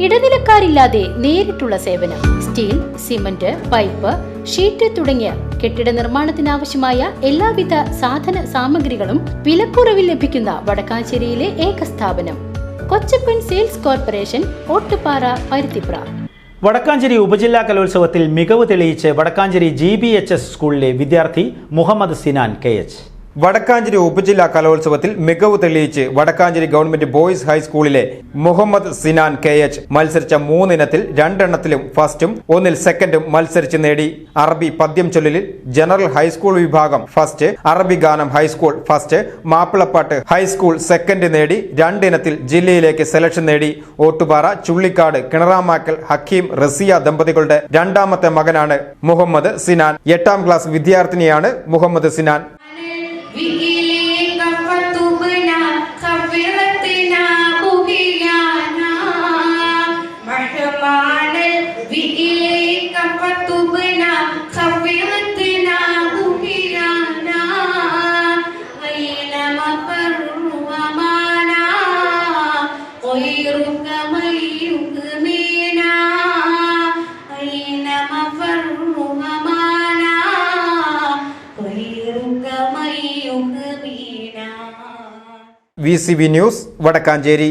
ഇടനിലക്കാരില്ലാതെ നേരിട്ടുള്ള സേവനം. Steel, cement, pipe, sheet തുടങ്ങിയ കെട്ടിട നിർമ്മാണത്തിനാവശ്യമായ എല്ലാവിധ സാധന സാമഗ്രികളും വിലക്കുറവിൽ ലഭിക്കുന്ന വടക്കാഞ്ചേരിയിലെ ഏക സ്ഥാപനം കൊച്ചപ്പൻ സെയിൽസ് കോർപ്പറേഷൻ, ഓട്ടുപാറ, പരുത്തിപ്ര. വടക്കാഞ്ചേരി ഉപജില്ലാ കലോത്സവത്തിൽ മികവ് തെളിയിച്ച് വടക്കാഞ്ചേരി GBHS സ്കൂളിലെ വിദ്യാർത്ഥി മുഹമ്മദ് സിനാൻ KH. വടക്കാഞ്ചേരി ഉപജില്ലാ കലോത്സവത്തിൽ മികവ് തെളിയിച്ച് വടക്കാഞ്ചേരി ഗവൺമെന്റ് ബോയ്സ് ഹൈസ്കൂളിലെ മുഹമ്മദ് സിനാൻ KH മത്സരിച്ച 3 ഇനത്തിൽ 2 എണ്ണത്തിലും ഫസ്റ്റും 1 സെക്കൻഡും മത്സരിച്ച് നേടി. അറബി പദ്യം ചൊല്ലലിൽ ജനറൽ ഹൈസ്കൂൾ വിഭാഗം ഫസ്റ്റ്, അറബി ഗാനം ഹൈസ്കൂൾ ഫസ്റ്റ്, മാപ്പിളപ്പാട്ട് ഹൈസ്കൂൾ സെക്കൻഡ് നേടി. 2 ഇനത്തിൽ ജില്ലയിലേക്ക് സെലക്ഷൻ നേടി. ഓട്ടുപാറ, ചുള്ളിക്കാട്, കിണറാമാക്കൽ ഹക്കീം റസിയ ദമ്പതികളുടെ 2ാമത്തെ മകനാണ് മുഹമ്മദ് സിനാൻ. 8ാം ക്ലാസ് വിദ്യാർത്ഥിനിയാണ് മുഹമ്മദ് സിനാൻ. VCV news, Vadakkanchery.